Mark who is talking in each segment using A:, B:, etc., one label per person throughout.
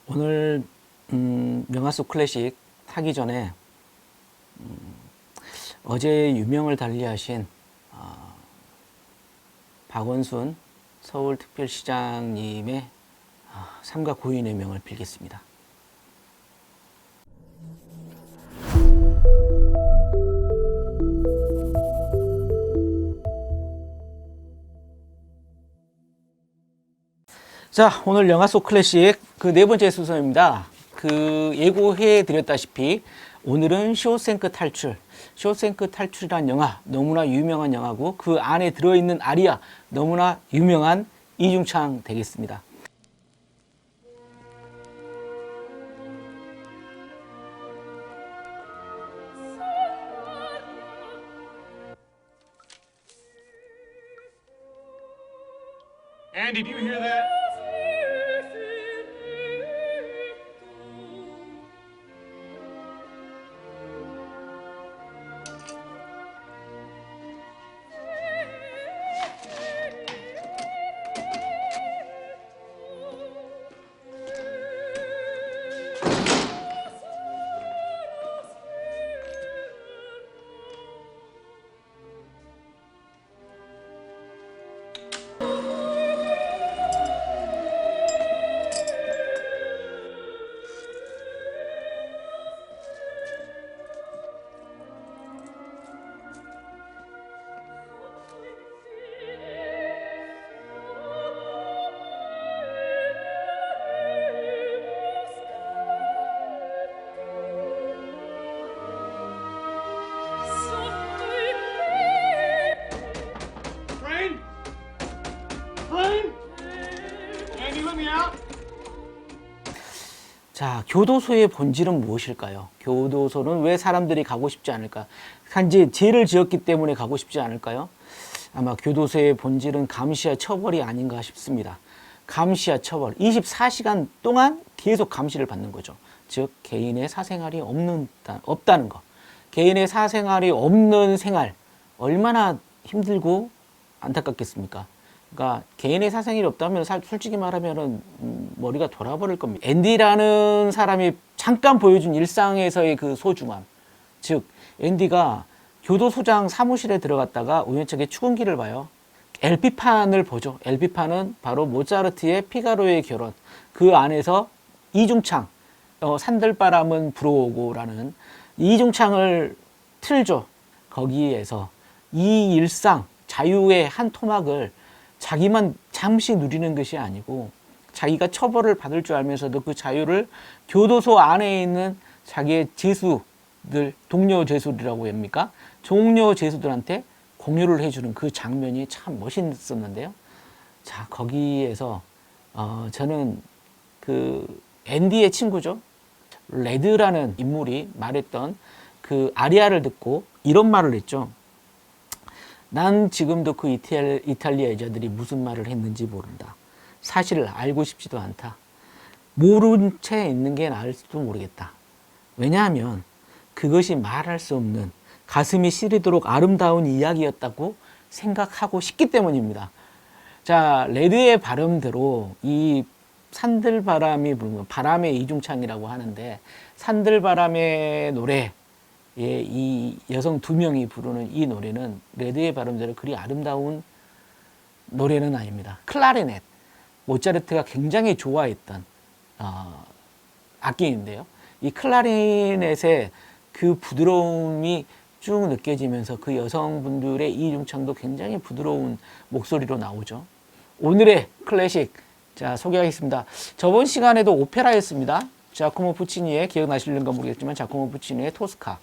A: 오늘 명화 속 클래식 하기 전에 어제 유명을 달리하신 박원순 서울특별시장님의 삼가 고인의 명을 빌겠습니다. 자, 오늘 영화 속 클래식 그 네 번째 순서입니다. 예고해 드렸다시피 오늘은 쇼생크 탈출. 쇼생크 탈출이란 영화 너무나 유명한 영화고 그 안에 들어있는 아리아 너무나 유명한 이중창 되겠습니다.
B: Andy, do you hear that?
A: 자, 교도소의 본질은 무엇일까요? 교도소는 왜 사람들이 가고 싶지 않을까? 단지 죄를 지었기 때문에 가고 싶지 않을까요? 아마 교도소의 본질은 감시와 처벌이 아닌가 싶습니다. 감시와 처벌, 24시간 동안 계속 감시를 받는 거죠. 즉 개인의 사생활이 없다는 거. 개인의 사생활이 없는 생활, 얼마나 힘들고 안타깝겠습니까? 그러니까 개인의 사생활이 없다면 솔직히 말하면 머리가 돌아버릴 겁니다. 앤디라는 사람이 잠깐 보여준 일상에서의 그 소중함. 즉 앤디가 교도소장 사무실에 들어갔다가 우연찮게 축은기를 봐요. LP판을 보죠. LP판은 바로 모차르트의 피가로의 결혼. 그 안에서 이중창, 산들바람은 불어오고라는 이중창을 틀죠. 거기에서 이 일상, 자유의 한 토막을 자기만 잠시 누리는 것이 아니고 자기가 처벌을 받을 줄 알면서도 그 자유를 교도소 안에 있는 자기의 죄수들, 동료 죄수들이라고 합니까? 종료 죄수들한테 공유를 해주는 그 장면이 참 멋있었는데요. 자, 거기에서 저는 그 앤디의 친구죠. 레드라는 인물이 말했던 그 아리아를 듣고 이런 말을 했죠. 난 지금도 그 이탈리아 여자들이 무슨 말을 했는지 모른다. 사실을 알고 싶지도 않다. 모른 채 있는 게 나을지도 모르겠다. 왜냐하면 그것이 말할 수 없는 가슴이 시리도록 아름다운 이야기였다고 생각하고 싶기 때문입니다. 자, 레드의 발음대로 이 산들바람이 부르는 바람의 이중창이라고 하는데 산들바람의 노래 이 여성 두 명이 부르는 이 노래는 레드의 발음대로 그리 아름다운 노래는 아닙니다. 클라리넷, 모차르트가 굉장히 좋아했던 악기인데요. 이 클라리넷의 그 부드러움이 쭉 느껴지면서 그 여성분들의 이중창도 굉장히 부드러운 목소리로 나오죠. 오늘의 클래식 자 소개하겠습니다. 저번 시간에도 오페라였습니다. 자코모 푸치니의 기억나실는가 모르겠지만 자코모 푸치니의 토스카.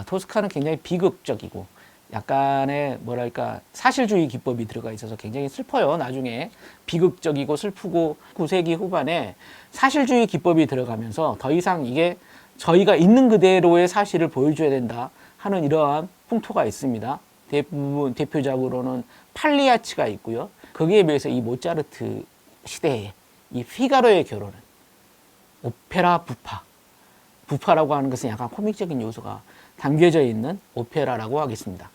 A: 토스카는 굉장히 비극적이고 약간의 뭐랄까 사실주의 기법이 들어가 있어서 굉장히 슬퍼요. 나중에 비극적이고 슬프고 9세기 후반에 사실주의 기법이 들어가면서 더 이상 이게 저희가 있는 그대로의 사실을 보여줘야 된다 하는 이러한 풍토가 있습니다. 대표적으로는 팔리아치가 있고요. 거기에 비해서 이 모차르트 시대에 이 피가로의 결혼은 오페라 부파라고 하는 것은 약간 코믹적인 요소가 담겨져 있는 오페라라고 하겠습니다.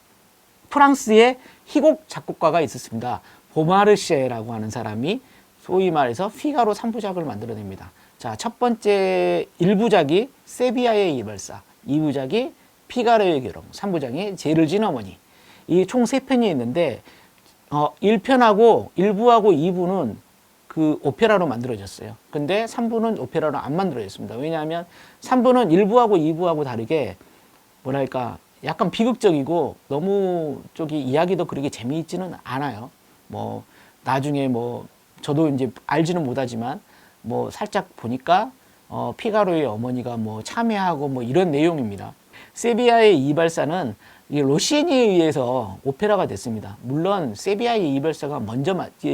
A: 프랑스의 희곡 작곡가가 있었습니다. 보마르쉐라고 하는 사람이 소위 말해서 피가로 3부작을 만들어냅니다. 자, 첫 번째 1부작이 세비야의 이발사, 2부작이 피가로의 결혼, 3부작이 죄를 지은 어머니. 이 총 3편이 있는데 1편하고 1부하고 2부는 그 오페라로 만들어졌어요. 근데 3부는 오페라로 안 만들어졌습니다. 왜냐하면 3부는 1부하고 2부하고 다르게 뭐랄까 약간 비극적이고 너무 저기 이야기도 그렇게 재미있지는 않아요. 뭐 나중에 뭐 저도 이제 알지는 못하지만 뭐 살짝 보니까 피가로의 어머니가 뭐 참여하고 뭐 이런 내용입니다. 세비야의 이발사는 이 로시니에 의해서 오페라가 됐습니다. 물론 세비야의 이발사가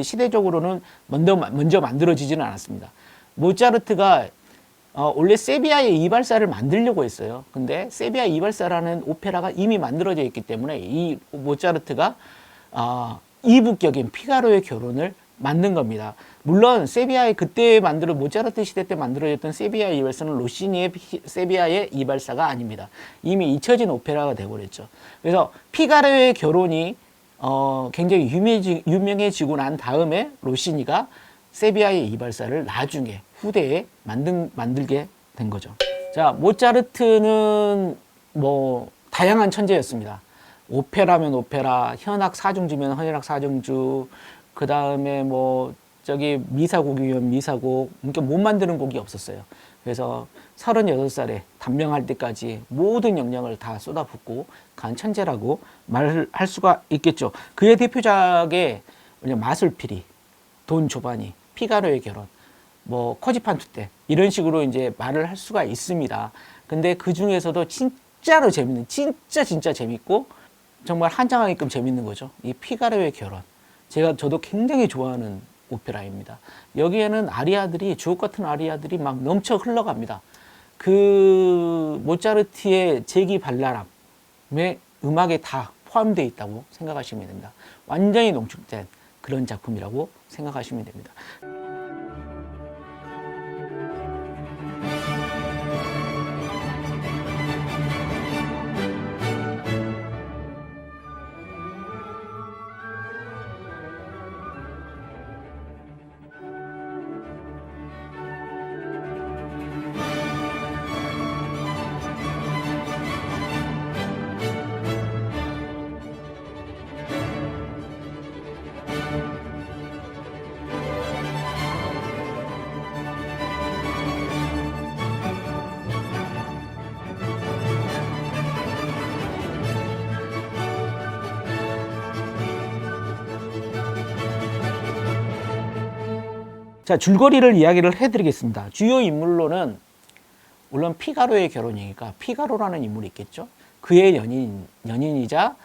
A: 시대적으로는 먼저 만들어지지는 않았습니다. 모차르트가 원래 세비야의 이발사를 만들려고 했어요. 근데 세비야 이발사라는 오페라가 이미 만들어져 있기 때문에 이 모차르트가 2부격인 피가로의 결혼을 만든 겁니다. 물론 세비야의 그때 모차르트 시대 때 만들어졌던 세비야 이발사는 로시니의 세비야의 이발사가 아닙니다. 이미 잊혀진 오페라가 되어버렸죠. 그래서 피가로의 결혼이 굉장히 유명해지고 난 다음에 로시니가 세비야의 이발사를 나중에 후대에 만들게 된 거죠. 자, 모차르트는 뭐 다양한 천재였습니다. 오페라면 오페라, 현악 사중주면 현악 사중주, 그 다음에 뭐 저기 미사곡이면 미사곡, 그러니까 못 만드는 곡이 없었어요. 그래서 36살에 단명할 때까지 모든 역량을 다 쏟아붓고 간 천재라고 말을 할 수가 있겠죠. 그의 대표작에 마술피리, 돈 조바니, 피가로의 결혼, 뭐 코지판투 때 이런 식으로 이제 말을 할 수가 있습니다. 근데 그 중에서도 진짜로 재밌는, 진짜 재밌고 정말 한장하게끔 재밌는 거죠. 이 피가로의 결혼. 저도 굉장히 좋아하는 오페라입니다. 여기에는 아리아들이, 주옥 같은 아리아들이 막 넘쳐 흘러갑니다. 그 모차르트의 재기 발랄함의 음악에 다 포함되어 있다고 생각하시면 됩니다. 완전히 농축된 그런 작품이라고 생각하시면 됩니다. 자, 줄거리를 이야기를 해드리겠습니다. 주요 인물로는 물론 피가로의 결혼이니까 피가로라는 인물이 있겠죠. 그의 연인이자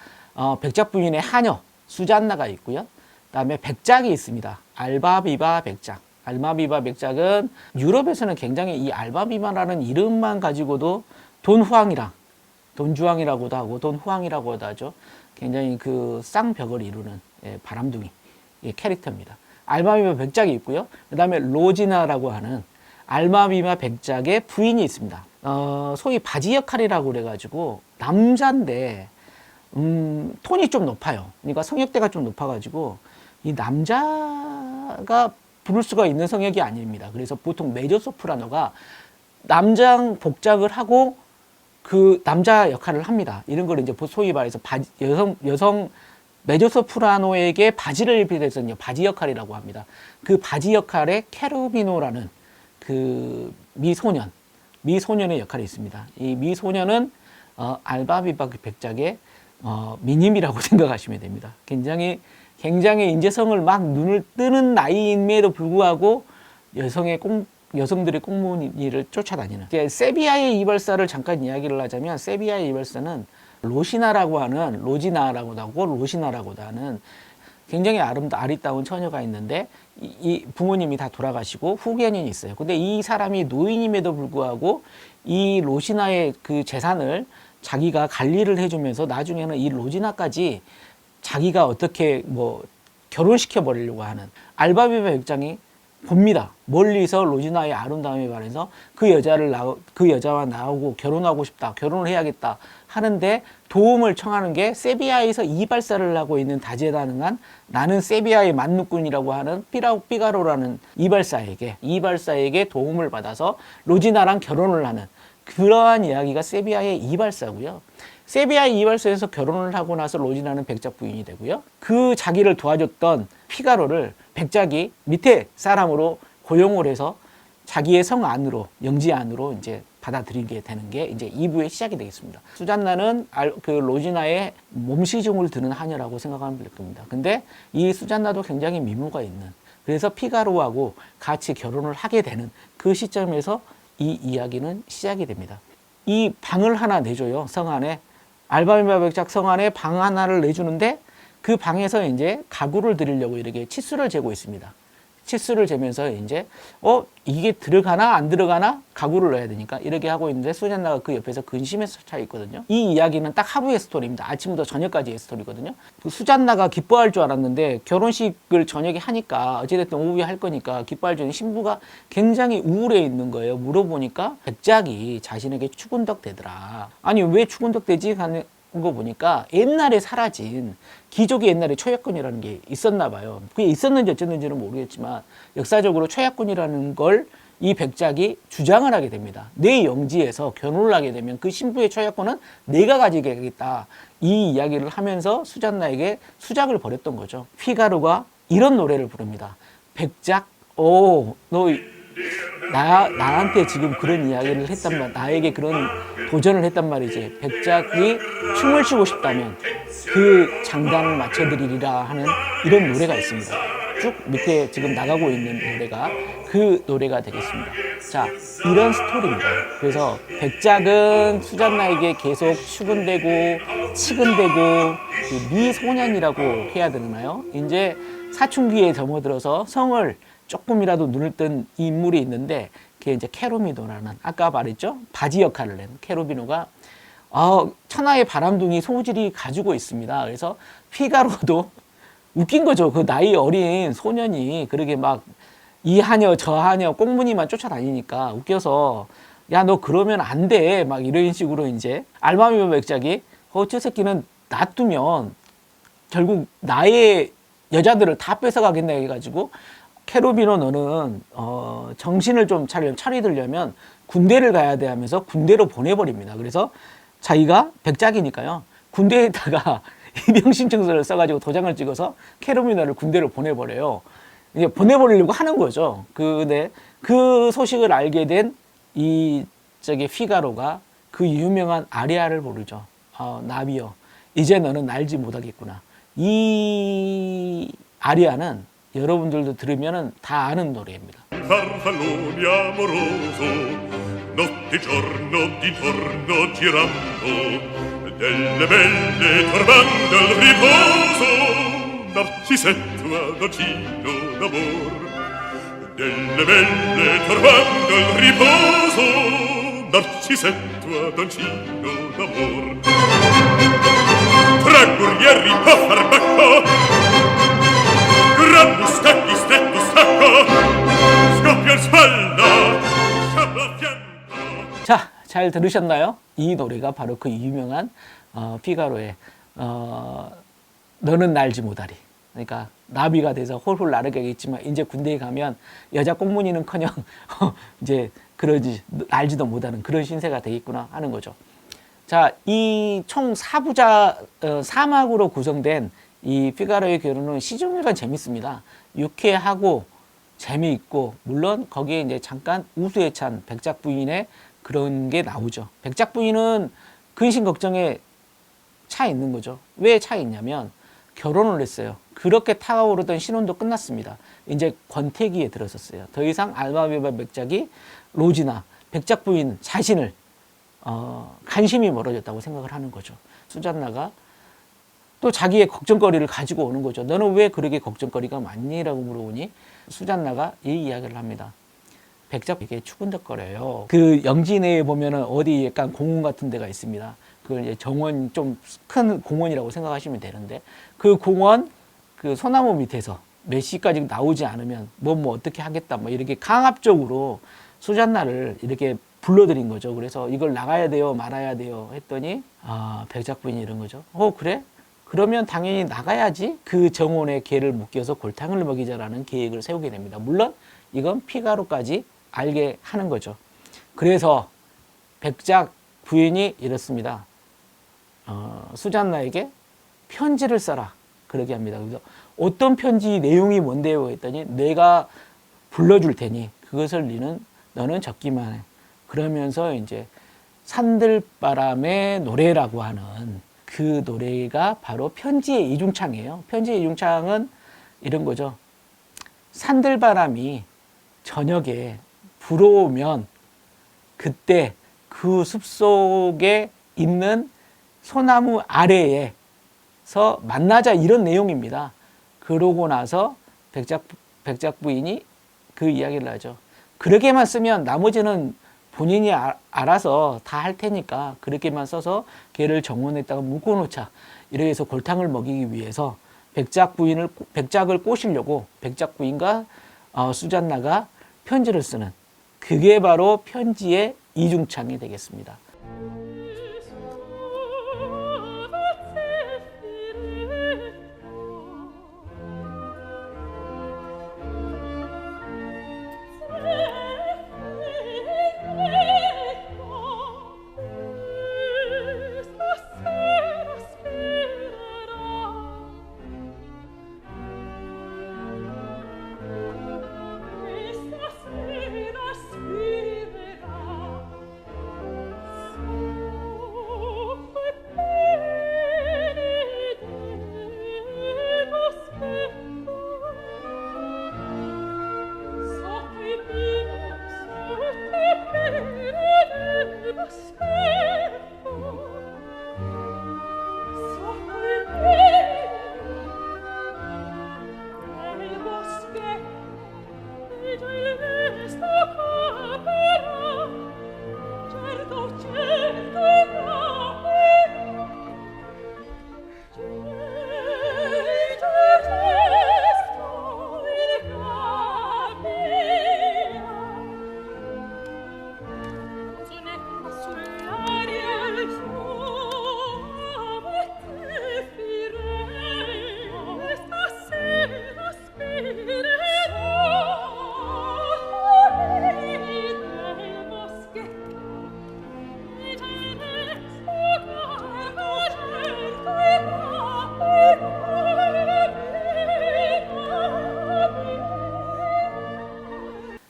A: 백작 부인의 하녀 수잔나가 있고요. 그다음에 백작이 있습니다. 알바비바 백작. 알바비바 백작은 유럽에서는 굉장히 이 알바비바라는 이름만 가지고도 돈주왕이라고도 하고 돈후왕이라고도 하죠. 굉장히 그 쌍벽을 이루는 바람둥이 캐릭터입니다. 알마비마 백작이 있고요. 그 다음에 로지나라고 하는 알마비마 백작의 부인이 있습니다. 소위 바지 역할이라고 그래가지고 남자인데 톤이 좀 높아요. 그러니까 성역대가 좀 높아가지고 이 남자가 부를 수가 있는 성역이 아닙니다. 그래서 보통 메조소프라노가 남장 복작을 하고 그 남자 역할을 합니다. 이런 걸 이제 소위 말해서 여성 메조소프라노에게 바지를 입히게 해서 바지 역할이라고 합니다. 그 바지 역할에 케루비노라는 그 미소년의 역할이 있습니다. 이 미소년은 알바비바 백작의 미님이라고 생각하시면 됩니다. 굉장히 인재성을 막 눈을 뜨는 나이임에도 불구하고 여성들의 꽁무니를 쫓아다니는. 세비야의 이발사를 잠깐 이야기를 하자면 세비야의 이발사는 로지나라고도 하고 로시나라고도 하는 굉장히 아리따운 처녀가 있는데 이 부모님이 다 돌아가시고 후견인이 있어요. 근데 이 사람이 노인임에도 불구하고 이 로시나의 그 재산을 자기가 관리를 해주면서 나중에는 이 로지나까지 자기가 어떻게 뭐 결혼시켜 버리려고 하는 알바비바 백작이 봅니다. 멀리서 로지나의 아름다움에 반해서 그 여자와 나오고 결혼하고 싶다, 결혼을 해야겠다 하는데 도움을 청하는 게 세비야에서 이발사를 하고 있는 다재다능한 나는 세비야의 만누꾼이라고 하는 삐가로라는 이발사에게 도움을 받아서 로지나랑 결혼을 하는 그러한 이야기가 세비야의 이발사고요. 세비야의 이발소에서 결혼을 하고 나서 로지나는 백작 부인이 되고요. 그 자기를 도와줬던 피가로를 백작이 밑에 사람으로 고용을 해서 자기의 성 안으로, 영지 안으로 이제 받아들이게 되는 게 이제 2부의 시작이 되겠습니다. 수잔나는 그 로지나의 몸시중을 드는 하녀라고 생각하면 될 겁니다. 근데 이 수잔나도 굉장히 미모가 있는, 그래서 피가로하고 같이 결혼을 하게 되는 그 시점에서 이 이야기는 시작이 됩니다. 이 방을 하나 내줘요, 성 안에. 알바비바 백작 성 안에 방 하나를 내주는데 그 방에서 이제 가구를 드리려고 이렇게 치수를 재고 있습니다. 치수를 재면서 이제 이게 들어가나 안 들어가나 가구를 넣어야 되니까 이렇게 하고 있는데 수잔나가 그 옆에서 근심해서 차 있거든요. 이 이야기는 딱 하루의 스토리입니다. 아침부터 저녁까지의 스토리거든요. 그 수잔나가 기뻐할 줄 알았는데 결혼식을 저녁에 하니까 어찌됐든 오후에 할 거니까 기뻐할 줄 알았는데 신부가 굉장히 우울해 있는 거예요. 물어보니까 백작이 자신에게 추근덕 되더라. 아니 왜 추근덕 되지? 하는 거 보니까 옛날에 사라진 귀족이 옛날에 초약권이라는 게 있었나 봐요. 그게 있었는지 어쨌는지는 모르겠지만 역사적으로 초약권이라는 걸 이 백작이 주장을 하게 됩니다. 내 영지에서 결혼을 하게 되면 그 신부의 초약권은 내가 가지겠다. 이 이야기를 하면서 수잔나에게 수작을 벌였던 거죠. 피가로가 이런 노래를 부릅니다. 백작, 너 나한테 지금 그런 이야기를 했단 말, 나에게 그런 도전을 했단 말이지. 백작이 춤을 추고 싶다면 그 장단을 맞춰드리리라 하는 이런 노래가 있습니다. 쭉 밑에 지금 나가고 있는 노래가 그 노래가 되겠습니다. 자, 이런 스토리입니다. 그래서 백작은 수잔나에게 계속 추근되고 치근되고 그 미소년이라고 해야 되나요? 이제 사춘기에 접어들어서 성을 조금이라도 눈을 뜬 인물이 있는데 그게 이제 케로비노라는, 아까 말했죠? 바지 역할을 낸 케로비노가 천하의 바람둥이 소질이 가지고 있습니다. 그래서 피가로도 웃긴 거죠. 그 나이 어린 소년이 그렇게 막 이 하녀 저 하녀 꽁무니만 쫓아다니니까 웃겨서 야 너 그러면 안 돼 막 이런 식으로 이제 알마미오 백작이 저 새끼는 놔두면 결국 나의 여자들을 다 뺏어가겠네 해가지고 케로비노 너는 정신을 좀 차리려면 군대를 가야 돼 하면서 군대로 보내버립니다. 그래서 자기가 백작이니까요. 군대에다가 입영 신청서를 써가지고 도장을 찍어서 케로비노를 군대로 보내버려요. 이제 보내버리려고 하는 거죠. 근데 그 소식을 알게 된 피가로가 그 유명한 아리아를 부르죠. 나비여, 이제 너는 날지 못하겠구나. 이 아리아는 여러분들도 들으면 다 아는 노래입니다.
C: Farfallone amoroso, notte e giorno d'intorno girando, delle belle turbando al riposo, Narcisetto adocino d'amor. Delle belle turbando al riposo, Narcisetto adocino d'amor. Tra guerrieri a farbacco, gran mustacchi stretto stacco, scoppia il spallo, sciabla a fianco.
A: 자, 잘 들으셨나요? 이 노래가 바로 그 유명한 피가로의 너는 날지 못하리. 그러니까 나비가 돼서 홀홀 날아가겠지만 이제 군대에 가면 여자 꽁무니는커녕 이제 그러지 날지도 못하는 그런 신세가 되겠구나 하는 거죠. 자, 이 총 4막으로 구성된 이 피가로의 결혼은 시종일관 재밌습니다. 유쾌하고 재미있고, 물론 거기에 이제 잠깐 우수에 찬 백작 부인의 그런 게 나오죠. 백작 부인은 근심 걱정에 차 있는 거죠. 왜 차 있냐면 결혼을 했어요. 그렇게 타오르던 신혼도 끝났습니다. 이제 권태기에 들어섰어요. 더 이상 알마비바 백작이 로지나 백작 부인 자신을 관심이 멀어졌다고 생각을 하는 거죠. 수잔나가 또 자기의 걱정거리를 가지고 오는 거죠. 너는 왜 그렇게 걱정거리가 많니? 라고 물어보니 수잔나가 이 이야기를 합니다. 백작에게 추근덕거려요. 그 영지 내에 보면은 어디 약간 공원 같은 데가 있습니다. 그걸 이제 정원, 좀 큰 공원이라고 생각하시면 되는데, 그 공원 그 소나무 밑에서 몇 시까지 나오지 않으면 뭐 어떻게 하겠다 뭐 이렇게 강압적으로 수잔나를 이렇게 불러들인 거죠. 그래서 이걸 나가야 돼요, 말아야 돼요 했더니 백작 부인이 이런 거죠. 그래? 그러면 당연히 나가야지. 그 정원에 개를 묶여서 골탕을 먹이자라는 계획을 세우게 됩니다. 물론 이건 피가로까지 알게 하는 거죠. 그래서 백작 부인이 이렇습니다. 수잔나에게 편지를 써라. 그러게 합니다. 그래서 어떤 편지 내용이 뭔데요? 했더니 내가 불러줄 테니 그것을 너는 적기만 해. 그러면서 이제 산들바람의 노래라고 하는 그 노래가 바로 편지의 이중창이에요. 편지의 이중창은 이런 거죠. 산들바람이 저녁에 불어오면 그때 그 숲속에 있는 소나무 아래에서 만나자 이런 내용입니다. 그러고 나서 백작 부인이 그 이야기를 하죠. 그렇게만 쓰면 나머지는 본인이 알아서 다 할 테니까 그렇게만 써서 걔를 정원에다가 묶어놓자. 이렇게 해서 골탕을 먹이기 위해서 백작을 꼬시려고 백작 부인과 수잔나가 편지를 쓰는 그게 바로 편지의 이중창이 되겠습니다.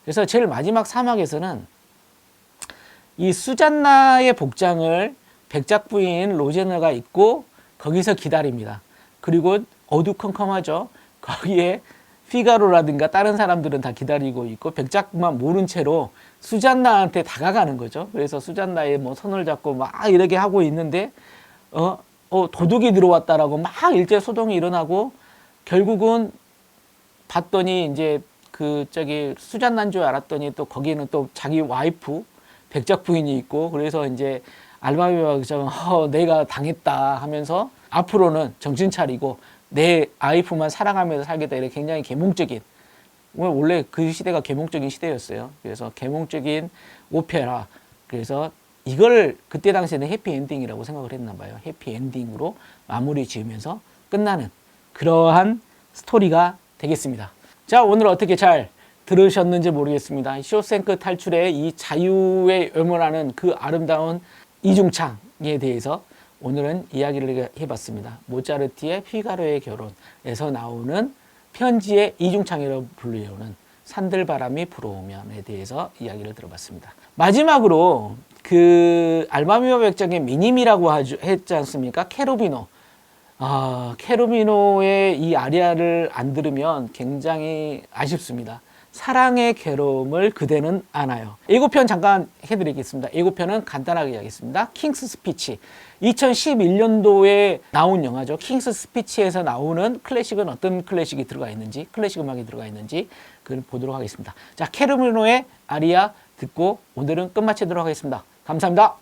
A: 그래서 제일 마지막 사막에서는 이 수잔나의 복장을 백작 부인 로제너가 입고 거기서 기다립니다. 그리고 어두컴컴하죠. 거기에 피가로라든가 다른 사람들은 다 기다리고 있고 백작만 모른 채로 수잔나한테 다가가는 거죠. 그래서 수잔나의 뭐 손을 잡고 막 이렇게 하고 있는데 도둑이 들어왔다라고 막 일제 소동이 일어나고 결국은 봤더니 이제 수잔나인 줄 알았더니 또 거기는 또 자기 와이프 백작 부인이 있고 그래서 이제 알바비와 내가 당했다 하면서 앞으로는 정신 차리고 내 와이프만 사랑하면서 살겠다 이렇게 굉장히 계몽적인 원래 그 시대가 계몽적인 시대였어요. 그래서 계몽적인 오페라 그래서 이걸 그때 당시에는 해피엔딩이라고 생각을 했나 봐요. 해피엔딩으로 마무리 지으면서 끝나는 그러한 스토리가 되겠습니다. 자, 오늘 어떻게 잘 들으셨는지 모르겠습니다. 쇼생크 탈출의 이 자유의 염원하는 그 아름다운 이중창에 대해서 오늘은 이야기를 해봤습니다. 모차르트의 피가로의 결혼에서 나오는 편지의 이중창이라고 불리우는 산들바람이 불어오면에 대해서 이야기를 들어봤습니다. 마지막으로 그 알마미와 백작의 미님이라고 했지 않습니까? 케루비노. 케루비노의 이 아리아를 안 들으면 굉장히 아쉽습니다. 사랑의 괴로움을 그대는 아나요. 예고편 잠깐 해드리겠습니다. 예고편은 간단하게 하겠습니다. 킹스 스피치. 2011년도에 나온 영화죠. 킹스 스피치에서 나오는 클래식은 어떤 클래식이 들어가 있는지, 클래식 음악이 들어가 있는지 그걸 보도록 하겠습니다. 자, 케루비노의 아리아 듣고 오늘은 끝마치도록 하겠습니다. 감사합니다.